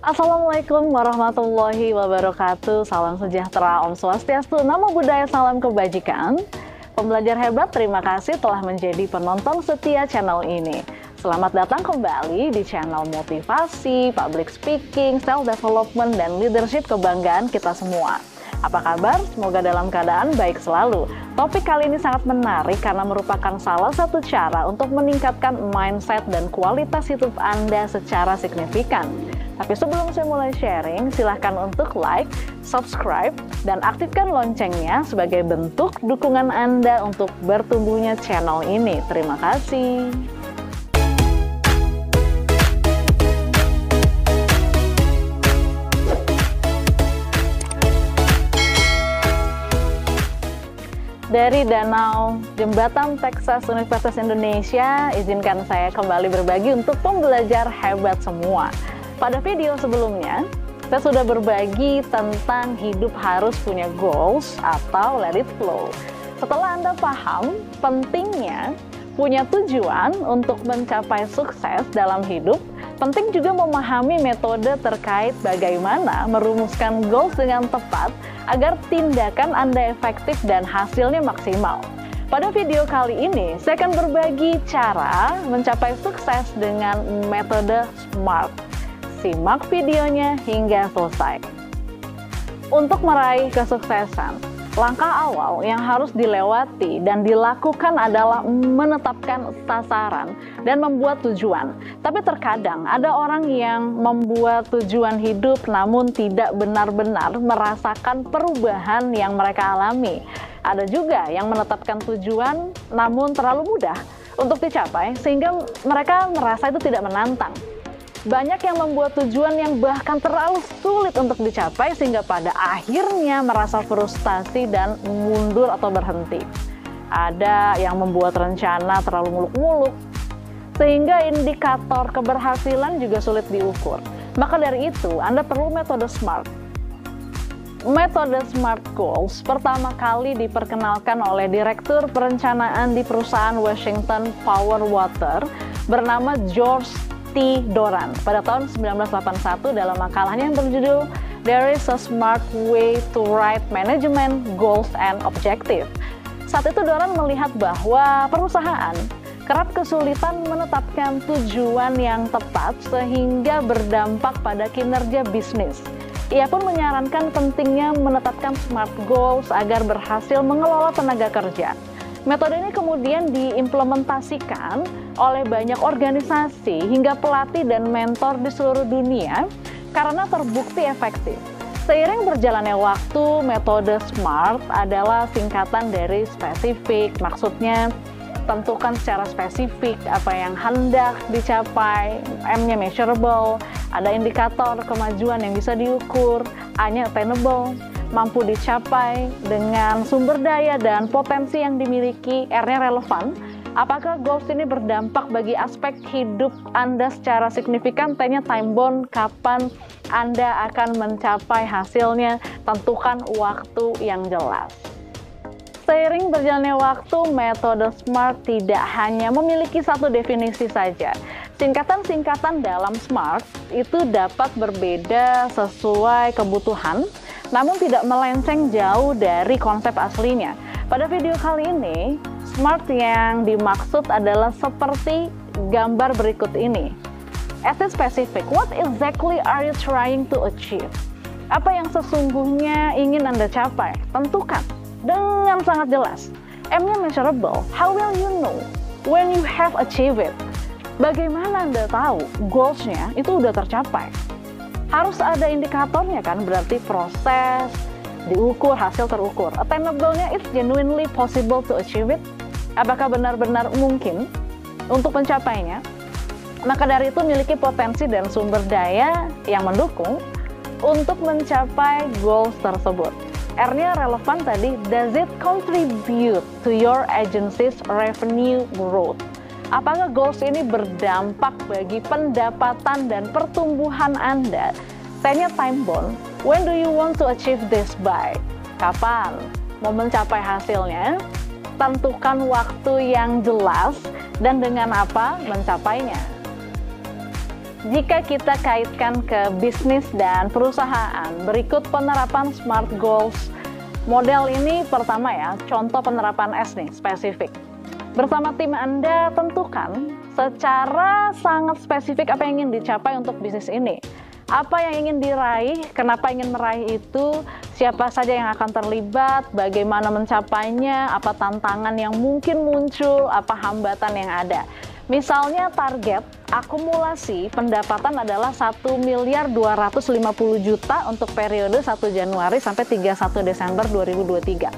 Assalamualaikum warahmatullahi wabarakatuh. Salam sejahtera, Om Swastiastu, Namo Buddhaya, salam kebajikan. Pembelajar hebat, terima kasih telah menjadi penonton setia channel ini. Selamat datang kembali di channel motivasi, public speaking, self development, dan leadership kebanggaan kita semua. Apa kabar? Semoga dalam keadaan baik selalu. Topik kali ini sangat menarik karena merupakan salah satu cara untuk meningkatkan mindset dan kualitas hidup Anda secara signifikan. Tapi sebelum saya mulai sharing, silahkan untuk like, subscribe, dan aktifkan loncengnya sebagai bentuk dukungan Anda untuk bertumbuhnya channel ini. Terima kasih. Dari Danau Jembatan Texas Universitas Indonesia, izinkan saya kembali berbagi untuk pembelajar hebat semua. Pada video sebelumnya, saya sudah berbagi tentang hidup harus punya goals atau let it flow. Setelah Anda paham pentingnya punya tujuan untuk mencapai sukses dalam hidup, penting juga memahami metode terkait bagaimana merumuskan goals dengan tepat agar tindakan Anda efektif dan hasilnya maksimal. Pada video kali ini, saya akan berbagi cara mencapai sukses dengan metode SMART. Simak videonya hingga selesai. Untuk meraih kesuksesan, langkah awal yang harus dilewati dan dilakukan adalah menetapkan sasaran dan membuat tujuan. Tapi terkadang ada orang yang membuat tujuan hidup namun tidak benar-benar merasakan perubahan yang mereka alami. Ada juga yang menetapkan tujuan namun terlalu mudah untuk dicapai sehingga mereka merasa itu tidak menantang. Banyak yang membuat tujuan yang bahkan terlalu sulit untuk dicapai sehingga pada akhirnya merasa frustasi dan mundur atau berhenti. Ada yang membuat rencana terlalu muluk-muluk sehingga indikator keberhasilan juga sulit diukur. Maka dari itu, Anda perlu metode SMART. Metode SMART Goals pertama kali diperkenalkan oleh Direktur Perencanaan di perusahaan Washington Power Water bernama George T. Doran pada tahun 1981 dalam makalahnya yang berjudul There is a Smart Way to Write Management Goals and Objectives. Saat itu Doran melihat bahwa perusahaan kerap kesulitan menetapkan tujuan yang tepat sehingga berdampak pada kinerja bisnis. Ia pun menyarankan pentingnya menetapkan SMART Goals agar berhasil mengelola tenaga kerja. Metode ini kemudian diimplementasikan oleh banyak organisasi hingga pelatih dan mentor di seluruh dunia karena terbukti efektif. Seiring berjalannya waktu, metode SMART adalah singkatan dari spesifik, maksudnya tentukan secara spesifik apa yang hendak dicapai, M-nya measurable, ada indikator kemajuan yang bisa diukur, A-nya attainable, mampu dicapai dengan sumber daya dan potensi yang dimiliki, R-nya relevan. Apakah goals ini berdampak bagi aspek hidup Anda secara signifikan, T-nya time bound, kapan Anda akan mencapai hasilnya, tentukan waktu yang jelas. Seiring berjalannya waktu, metode SMART tidak hanya memiliki satu definisi saja. Singkatan-singkatan dalam SMART itu dapat berbeda sesuai kebutuhan, namun tidak melenceng jauh dari konsep aslinya. Pada video kali ini, SMART yang dimaksud adalah seperti gambar berikut ini. As a specific, what exactly are you trying to achieve? Apa yang sesungguhnya ingin Anda capai? Tentukan dengan sangat jelas. M-nya measurable, how will you know when you have achieved it? Bagaimana Anda tahu goals-nya itu udah tercapai? Harus ada indikatornya kan, berarti proses, diukur, hasil terukur. Attainable-nya, it's genuinely possible to achieve it. Apakah benar-benar mungkin untuk mencapainya? Maka dari itu miliki potensi dan sumber daya yang mendukung untuk mencapai goals tersebut. R-nya relevan tadi, does it contribute to your agency's revenue growth? Apakah goals ini berdampak bagi pendapatan dan pertumbuhan Anda? T-nya time bound, when do you want to achieve this by? Kapan mau mencapai hasilnya? Tentukan waktu yang jelas dan dengan apa mencapainya. Jika kita kaitkan ke bisnis dan perusahaan, berikut penerapan SMART Goals. Model ini pertama ya, contoh penerapan S nih, spesifik. Bersama tim Anda, tentukan secara sangat spesifik apa yang ingin dicapai untuk bisnis ini. Apa yang ingin diraih, kenapa ingin meraih itu, siapa saja yang akan terlibat, bagaimana mencapainya, apa tantangan yang mungkin muncul, apa hambatan yang ada. Misalnya target akumulasi pendapatan adalah 1.250.000.000 untuk periode 1 Januari sampai 31 Desember 2023.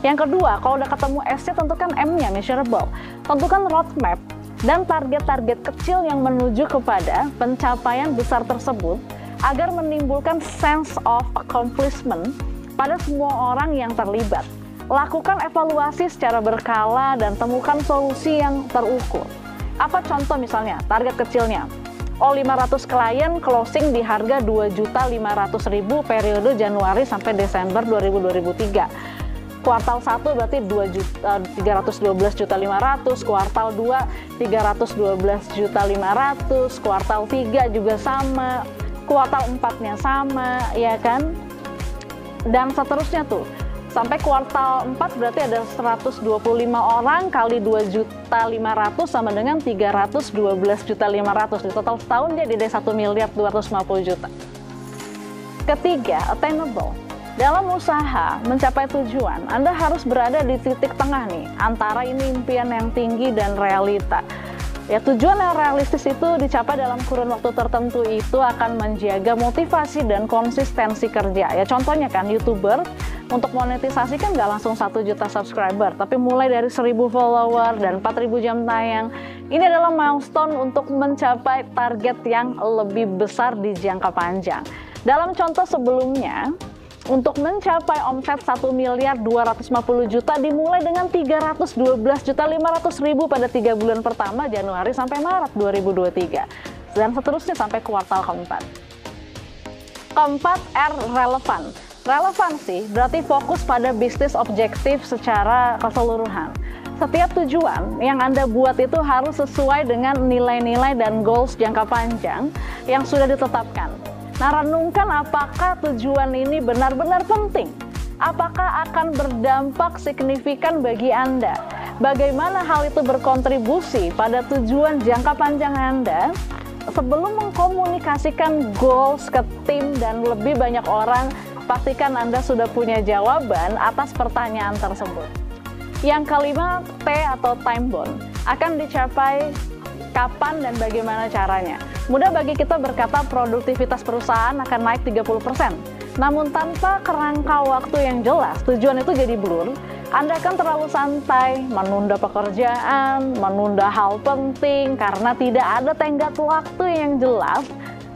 Yang kedua, kalau udah ketemu S-nya, tentukan M-nya, measurable. Tentukan roadmap dan target-target kecil yang menuju kepada pencapaian besar tersebut agar menimbulkan sense of accomplishment pada semua orang yang terlibat. Lakukan evaluasi secara berkala dan temukan solusi yang terukur. Apa contoh misalnya, target kecilnya? 500 klien closing di harga 2.500.000 periode Januari sampai Desember 2023. Kuartal 1 berarti 312.500.000, kuartal 2 312.500.000, kuartal 3 juga sama, kuartal 4-nya sama, ya kan? Dan seterusnya tuh. Sampai kuartal 4 berarti ada 125 orang kali 2.500.000 sama dengan 312.500.000. Di total setahun jadi 1.250.000.000. Ketiga, attainable. Dalam usaha mencapai tujuan, Anda harus berada di titik tengah nih, antara ini impian yang tinggi dan realita. Ya, tujuan yang realistis itu dicapai dalam kurun waktu tertentu itu akan menjaga motivasi dan konsistensi kerja. Ya, contohnya kan YouTuber, untuk monetisasi kan nggak langsung 1 juta subscriber, tapi mulai dari 1.000 follower dan 4.000 jam tayang. Ini adalah milestone untuk mencapai target yang lebih besar di jangka panjang. Dalam contoh sebelumnya, untuk mencapai omset 1.250.000.000 dimulai dengan 312.500.000 pada 3 bulan pertama Januari sampai Maret 2023 dan seterusnya sampai kuartal keempat. Keempat, R, relevan. Relevansi berarti fokus pada bisnis objektif secara keseluruhan. Setiap tujuan yang Anda buat itu harus sesuai dengan nilai-nilai dan goals jangka panjang yang sudah ditetapkan. Nah, renungkan apakah tujuan ini benar-benar penting? Apakah akan berdampak signifikan bagi Anda? Bagaimana hal itu berkontribusi pada tujuan jangka panjang Anda? Sebelum mengkomunikasikan goals ke tim dan lebih banyak orang, pastikan Anda sudah punya jawaban atas pertanyaan tersebut. Yang kelima, T atau time bound. Akan dicapai kapan dan bagaimana caranya? Mudah bagi kita berkata produktivitas perusahaan akan naik 30%. Namun tanpa kerangka waktu yang jelas, tujuan itu jadi blur. Anda akan terlalu santai, menunda pekerjaan, menunda hal penting karena tidak ada tenggat waktu yang jelas.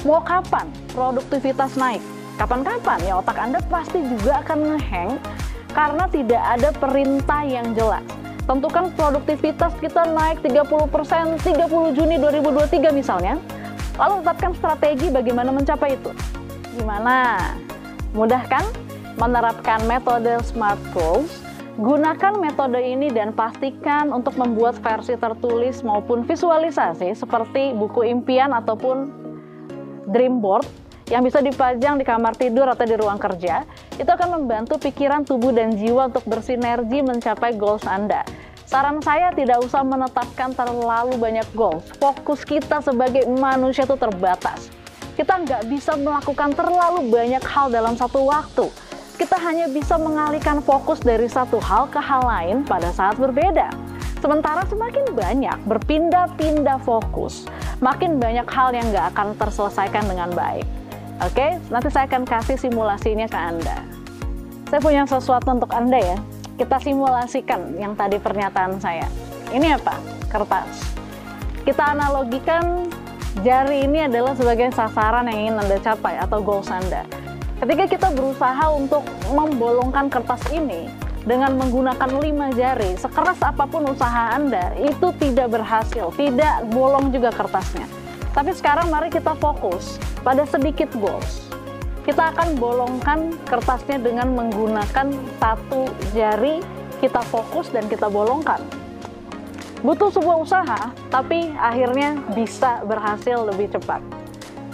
Mau kapan produktivitas naik? Kapan-kapan ya otak Anda pasti juga akan ngehang karena tidak ada perintah yang jelas. Tentukan produktivitas kita naik 30% 30 Juni 2023 misalnya. Lalu tetapkan strategi bagaimana mencapai itu. Gimana? Mudah kan? Menerapkan metode SMART Goals. Gunakan metode ini dan pastikan untuk membuat versi tertulis maupun visualisasi seperti buku impian ataupun dream board yang bisa dipajang di kamar tidur atau di ruang kerja. Itu akan membantu pikiran, tubuh, dan jiwa untuk bersinergi mencapai goals Anda. Saran saya tidak usah menetapkan terlalu banyak goals. Fokus kita sebagai manusia itu terbatas. Kita nggak bisa melakukan terlalu banyak hal dalam satu waktu. Kita hanya bisa mengalihkan fokus dari satu hal ke hal lain pada saat berbeda. Sementara semakin banyak berpindah-pindah fokus, makin banyak hal yang nggak akan terselesaikan dengan baik. Oke, nanti saya akan kasih simulasinya ke Anda. Saya punya sesuatu untuk Anda ya. Kita simulasikan yang tadi pernyataan saya. Ini apa? Kertas. Kita analogikan jari ini adalah sebagai sasaran yang ingin Anda capai atau goals Anda. Ketika kita berusaha untuk membolongkan kertas ini dengan menggunakan 5 jari, sekeras apapun usaha Anda, itu tidak berhasil, tidak bolong juga kertasnya. Tapi sekarang mari kita fokus pada sedikit goals. Kita akan bolongkan kertasnya dengan menggunakan 1 jari, kita fokus dan kita bolongkan. Butuh sebuah usaha, tapi akhirnya bisa berhasil lebih cepat.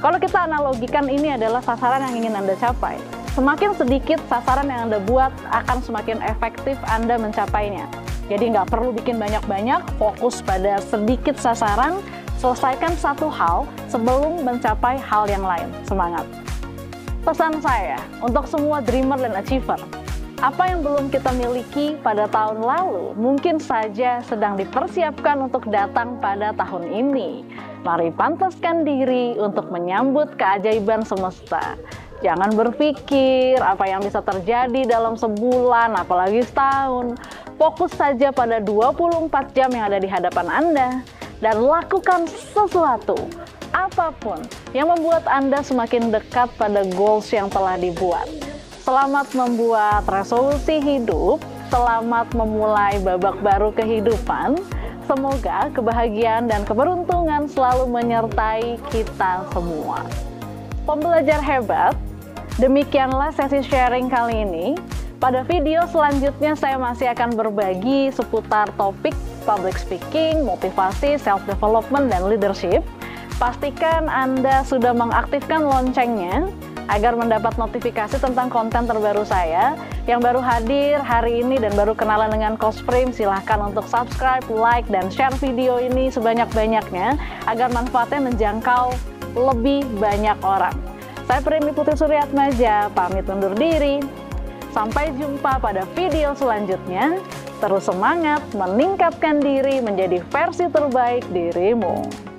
Kalau kita analogikan ini adalah sasaran yang ingin Anda capai. Semakin sedikit sasaran yang Anda buat, akan semakin efektif Anda mencapainya. Jadi nggak perlu bikin banyak-banyak, fokus pada sedikit sasaran, selesaikan satu hal sebelum mencapai hal yang lain. Semangat! Pesan saya untuk semua dreamer dan achiever, apa yang belum kita miliki pada tahun lalu mungkin saja sedang dipersiapkan untuk datang pada tahun ini. Mari pantaskan diri untuk menyambut keajaiban semesta. Jangan berpikir apa yang bisa terjadi dalam sebulan, apalagi setahun. Fokus saja pada 24 jam yang ada di hadapan Anda dan lakukan sesuatu, apapun yang membuat Anda semakin dekat pada goals yang telah dibuat. Selamat membuat resolusi hidup, selamat memulai babak baru kehidupan. Semoga kebahagiaan dan keberuntungan selalu menyertai kita semua. Pembelajar hebat, demikianlah sesi sharing kali ini. Pada video selanjutnya saya masih akan berbagi seputar topik public speaking, motivasi, self-development, dan leadership. Pastikan Anda sudah mengaktifkan loncengnya agar mendapat notifikasi tentang konten terbaru saya. Yang baru hadir hari ini dan baru kenalan dengan Coach Prim, silahkan untuk subscribe, like, dan share video ini sebanyak-banyaknya agar manfaatnya menjangkau lebih banyak orang. Saya Primi Putri Suryatmaja, pamit undur diri. Sampai jumpa pada video selanjutnya. Terus semangat meningkatkan diri menjadi versi terbaik dirimu.